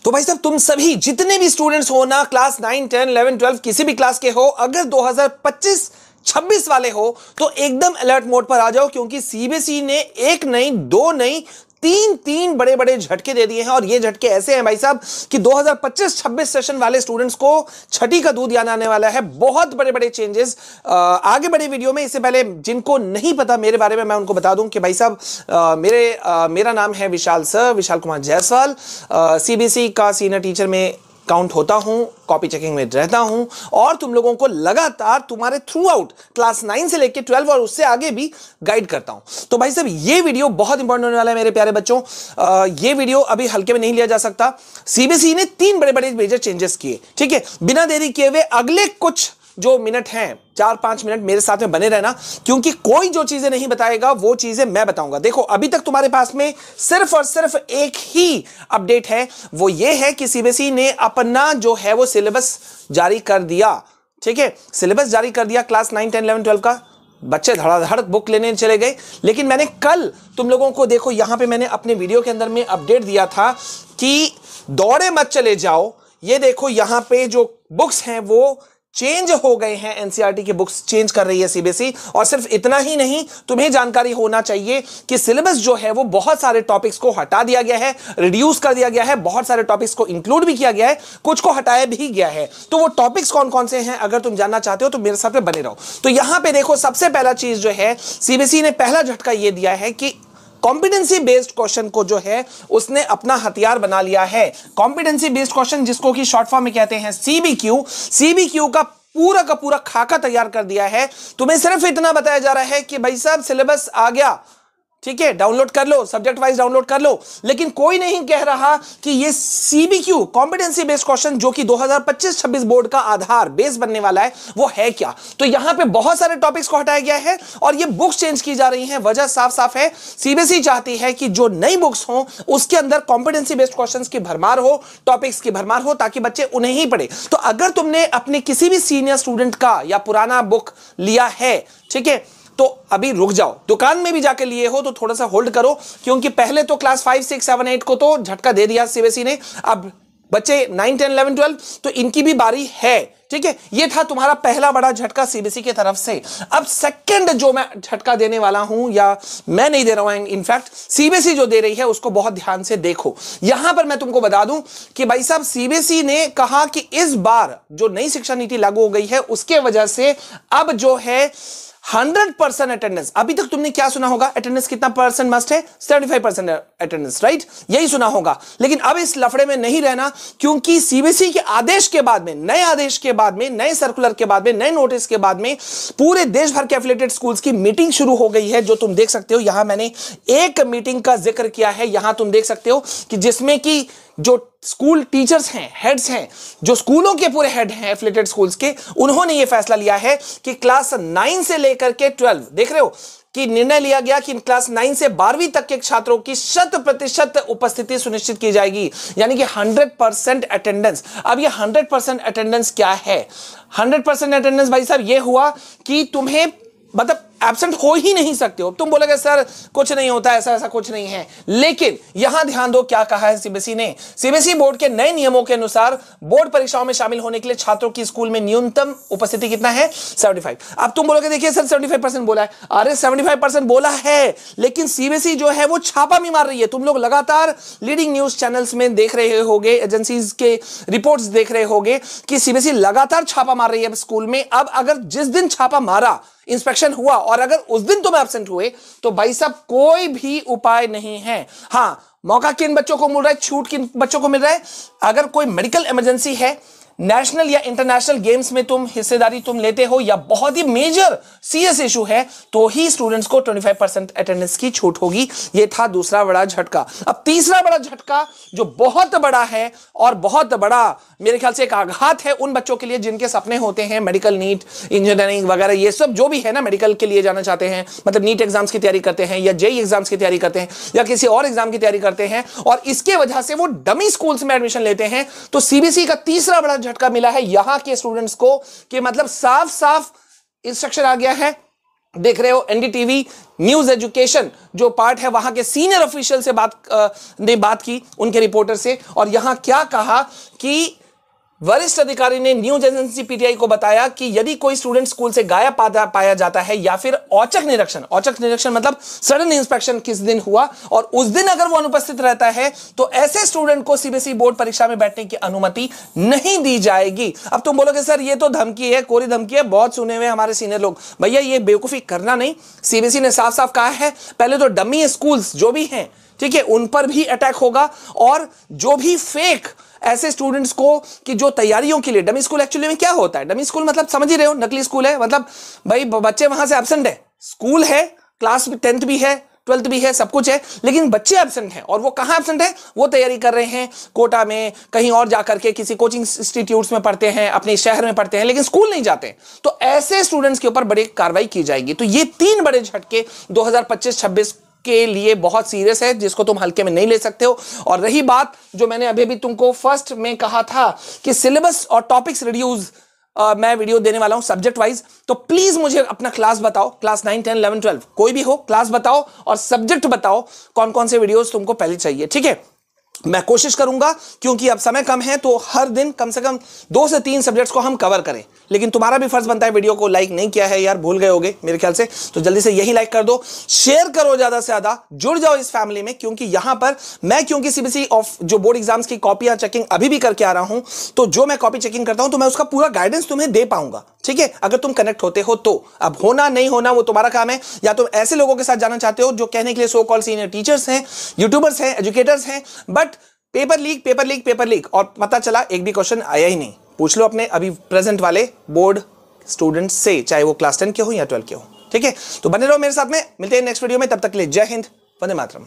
तो भाई साहब तुम सभी जितने भी स्टूडेंट्स हो ना, क्लास 9, 10, 11, 12 किसी भी क्लास के हो, अगर 2025-26 वाले हो तो एकदम अलर्ट मोड पर आ जाओ, क्योंकि सीबीएसई ने एक नहीं, दो नहीं, तीन बड़े बड़े झटके दे दिए हैं। और ये झटके ऐसे हैं भाई साहब कि 2025-26 सेशन वाले स्टूडेंट्स को छठी का दूध याद आने वाला है। बहुत बड़े बड़े चेंजेस आगे बड़े वीडियो में। इससे पहले जिनको नहीं पता मेरे बारे में, मैं उनको बता दूं कि भाई साहब मेरा नाम है विशाल सर, विशाल कुमार जायसवाल। सीबीएसई का सीनियर टीचर में काउंट होता हूं, कॉपी चेकिंग में रहता हूं और तुम लोगों को लगातार तुम्हारे थ्रू आउट क्लास 9 से लेकर 12 और उससे आगे भी गाइड करता हूं। तो भाई साहब ये वीडियो बहुत इंपॉर्टेंट होने वाला है मेरे प्यारे बच्चों। ये वीडियो अभी हल्के में नहीं लिया जा सकता। सीबीएसई ने 3 बड़े बड़े मेजर चेंजेस किए, ठीक है। बिना देरी किए हुए अगले कुछ जो मिनट हैं, 4-5 मिनट मेरे साथ में बने रहना, क्योंकि कोई जो चीजें नहीं बताएगा वो चीजें मैं बताऊंगा। देखो अभी तक तुम्हारे पास में सिर्फ और सिर्फ एक ही अपडेट है, वो ये है कि सीबीएसई ने अपना जो है वो सिलेबस जारी कर दिया, ठीक है। सिलेबस जारी कर दिया क्लास 9, 10, 11, 12 का। बच्चे धड़ाधड़ बुक लेने चले गए। लेकिन मैंने कल तुम लोगों को, देखो यहां पे मैंने अपने वीडियो के अंदर में अपडेट दिया था कि दौड़े मत चले जाओ। ये देखो यहां पे जो बुक्स हैं वो चेंज हो गए हैं, एनसीईआरटी की बुक्स चेंज कर रही है सीबीएसई। और सिर्फ इतना ही नहीं, तुम्हें जानकारी होना चाहिए कि सिलेबस जो है वो बहुत सारे टॉपिक्स को हटा दिया गया है, रिड्यूस कर दिया गया है, बहुत सारे टॉपिक्स को इंक्लूड भी किया गया है, कुछ को हटाया भी गया है। तो वो टॉपिक्स कौन कौन से हैं, अगर तुम जानना चाहते हो तो मेरे साथ में बने रहो। तो यहां पे देखो सबसे पहला चीज जो है, सीबीएसई ने पहला झटका ये दिया है कि कॉम्पिटेंसी बेस्ड क्वेश्चन को जो है उसने अपना हथियार बना लिया है। कॉम्पिटेंसी बेस्ड क्वेश्चन, जिसको कि शॉर्ट फॉर्म में कहते हैं सीबीक्यू का पूरा खाका तैयार कर दिया है। तुम्हें सिर्फ इतना बताया जा रहा है कि भाई साहब सिलेबस आ गया, ठीक है, डाउनलोड कर लो, सब्जेक्ट वाइज डाउनलोड कर लो। लेकिन कोई नहीं कह रहा कि ये सीबीक्यू कॉम्पिटेंसी बेस्ड क्वेश्चन, जो कि 2025-26 बोर्ड का आधार बेस बनने वाला है, वो है क्या। तो यहां पे बहुत सारे टॉपिक्स को हटाया गया है और ये बुक्स चेंज की जा रही हैं। वजह साफ साफ है, सीबीएसई चाहती है कि जो नई बुक्स हो उसके अंदर कॉम्पिटेंसी बेस्ड क्वेश्चंस की भरमार हो, टॉपिक्स की भरमार हो, ताकि बच्चे उन्हें ही पढ़े। तो अगर तुमने अपने किसी भी सीनियर स्टूडेंट का या पुराना बुक लिया है, ठीक है, तो अभी रुक जाओ। दुकान में भी जाके लिए हो तो थोड़ा सा होल्ड करो, क्योंकि पहले तो क्लास 5, 6, 7, 8 को तो झटका दे दिया सीबीएसई ने। अब बच्चे 9, 10, 11, 12 तो इनकी भी बारी है, ठीक है। ये था तुम्हारा पहला बड़ा झटका सीबीएसई की तरफ से। अब सेकंड जो मैं झटका देने वाला हूं, या मैं नहीं दे रहा हूं, इनफैक्ट सीबीएसई जो दे रही है उसको बहुत ध्यान से देखो। यहां पर मैं तुमको बता दूं कि भाई साहब सीबीएसई ने कहा कि इस बार जो नई शिक्षा नीति लागू हो गई है उसके वजह से अब जो है 100% अटेंडेंस। अभी तक तुमने क्या सुना होगा, अटेंडेंस कितना परसेंट मस्ट है, 75% अटेंडेंस, राइट, यही सुना होगा। लेकिन अब इस लफड़े में नहीं रहना, क्योंकि सीबीएसई के आदेश के बाद में, नए आदेश के बाद में, नए सर्कुलर के बाद में, नए नोटिस के बाद में पूरे देश भर के एफिलिएटेड स्कूल्स की मीटिंग शुरू हो गई है, जो तुम देख सकते हो। यहां मैंने एक मीटिंग का जिक्र किया है, यहां तुम देख सकते हो कि जिसमें कि जो स्कूल टीचर्स हैं, हेड्स हैं, जो स्कूलों के पूरे हेड हैं एफिलिएटेड स्कूल्स के, उन्होंने ये फैसला लिया है कि क्लास 9 से लेकर के 12, देख रहे हो कि निर्णय लिया गया कि क्लास 9 से 12वीं तक के छात्रों की 100% उपस्थिति सुनिश्चित की जाएगी, यानी कि 100% अटेंडेंस। अब ये 100% अटेंडेंस क्या है? 100% अटेंडेंस भाई साहब ये हुआ कि तुम्हें मतलब एब्सेंट हो ही नहीं सकते हो। तुम बोलोगे सर कुछ नहीं होता, ऐसा कुछ नहीं है। लेकिन यहां ध्यान दो क्या कहा है सीबीएसई ने। सीबीएसई बोर्ड के नए नियमों के अनुसार बोर्ड परीक्षाओं में शामिल होने के लिए छात्रों की स्कूल में न्यूनतम उपस्थिति कितना है, 75। अब तुम बोलोगे देखिए सर 75% बोला है। अरे 75% बोला है, लेकिन सीबीएसई जो है वो छापा भी मार रही है। तुम लोग लगातार लीडिंग न्यूज चैनल्स में देख रहे होगे, एजेंसीज के रिपोर्ट्स देख रहे होगे कि सीबीएसई लगातार छापा मार रही है स्कूल में। अब अगर जिस दिन छापा मारा, इंस्पेक्शन हुआ और अगर उस दिन तुम एब्सेंट हुए, तो भाई साहब कोई भी उपाय नहीं है। हां, मौका किन बच्चों को मिल रहा है, छूट किन बच्चों को मिल रहा है, अगर कोई मेडिकल इमरजेंसी है, नेशनल या इंटरनेशनल गेम्स में तुम हिस्सेदारी तुम लेते हो, या बहुत ही मेजर सीरियस इशू है, तो ही स्टूडेंट्स को 25% अटेंडेंस की छूट होगी। यह था दूसरा बड़ा झटका। अब तीसरा बड़ा झटका जो बहुत बड़ा है और बहुत बड़ा मेरे ख्याल से एक आघात है उन बच्चों के लिए जिनके सपने होते हैं मेडिकल, नीट, इंजीनियरिंग वगैरह, ये सब जो भी है ना, मेडिकल के लिए जाना चाहते हैं, मतलब नीट एग्जाम्स की तैयारी करते हैं, या जेईई एग्जाम्स की तैयारी करते हैं, या किसी और एग्जाम की तैयारी करते हैं, और इसके वजह से वो डमी स्कूल्स में एडमिशन लेते हैं। तो सीबीएसई का तीसरा बड़ा झटका मिला है यहां के स्टूडेंट्स को, कि मतलब साफ साफ इंस्ट्रक्शन आ गया है देख रहे हो एनडीटीवी न्यूज एजुकेशन जो पार्ट है, वहां के सीनियर ऑफिशियल से बात की उनके रिपोर्टर से, और यहां क्या कहा कि वरिष्ठ अधिकारी ने न्यूज एजेंसी पीटीआई को बताया कि यदि कोई स्टूडेंट स्कूल से गायब पाया जाता है या फिर औचक निरीक्षण मतलब सडन इंस्पेक्शन किस दिन हुआ और उस दिन अगर वो अनुपस्थित रहता है तो ऐसे स्टूडेंट को सीबीएसई बोर्ड परीक्षा में बैठने की अनुमति नहीं दी जाएगी। अब तुम बोलोगे सर ये तो धमकी है, कोरी धमकी है, बहुत सुने हुए हमारे सीनियर लोग। भैया ये बेवकूफी करना नहीं, सीबीएसई ने साफ साफ कहा है पहले तो डमी स्कूल्स जो भी हैं, ठीक है, उन पर भी अटैक होगा, और जो भी फेक ऐसे स्टूडेंट्स को कि जो तैयारियों के लिए, डमी स्कूल एक्चुअली में क्या होता है, डमी स्कूल मतलब समझ ही रहे हो, नकली स्कूल है, मतलब भाई बच्चे वहां से एब्सेंट है, स्कूल है, क्लास 10th भी है, 12th भी है, सब कुछ है, लेकिन बच्चे एब्सेंट हैं। और वो कहां एब्सेंट है? वो तैयारी कर रहे हैं कोटा में, कहीं और जाकर के किसी कोचिंग इंस्टीट्यूट्स में पढ़ते हैं, अपने शहर में पढ़ते हैं, लेकिन स्कूल नहीं जाते। तो ऐसे स्टूडेंट्स के ऊपर बड़ी कार्रवाई की जाएगी। तो ये 3 बड़े झटके 2025-26 के लिए बहुत सीरियस है, जिसको तुम हल्के में नहीं ले सकते हो। और रही बात जो मैंने अभी भी तुमको फर्स्ट में कहा था कि सिलेबस और टॉपिक्स रिड्यूस, मैं वीडियो देने वाला हूं सब्जेक्ट वाइज, तो प्लीज मुझे अपना क्लास बताओ, क्लास 9, 10, 11, 12 कोई भी हो, क्लास बताओ और सब्जेक्ट बताओ कौन कौन से वीडियोस तुमको पहले चाहिए, ठीक है। मैं कोशिश करूंगा, क्योंकि अब समय कम है, तो हर दिन कम से कम 2 से 3 सब्जेक्ट्स को हम कवर करें। लेकिन तुम्हारा भी फर्ज बनता है, वीडियो को लाइक नहीं किया है यार, भूल गए होगे मेरे ख्याल से, तो जल्दी से यही लाइक कर दो, शेयर करो ज्यादा से ज्यादा, जुड़ जाओ इस फैमिली में। क्योंकि यहां पर मैं, क्योंकि सीबीएसई ऑफ जो बोर्ड एग्जाम्स की कॉपियां चेकिंग अभी भी करके आ रहा हूं, तो जो मैं कॉपी चेकिंग करता हूं तो मैं उसका पूरा गाइडेंस तुम्हें दे पाऊंगा, ठीक है, अगर तुम कनेक्ट होते हो तो। अब होना नहीं होना वो तुम्हारा काम है, या तुम ऐसे लोगों के साथ जाना चाहते हो जो कहने के लिए सो कॉल सीनियर टीचर्स हैं, यूट्यूबर्स हैं, एजुकेटर्स हैं, बट पेपर लीक और पता चला एक भी क्वेश्चन आया ही नहीं। पूछ लो अपने अभी प्रेजेंट वाले बोर्ड स्टूडेंट्स से, चाहे वो क्लास 10 के हो या 12 के हो, ठीक है। तो बने रहो मेरे साथ में, मिलते हैं नेक्स्ट वीडियो में, तब तक के लिए जय हिंद, वंदे मातरम।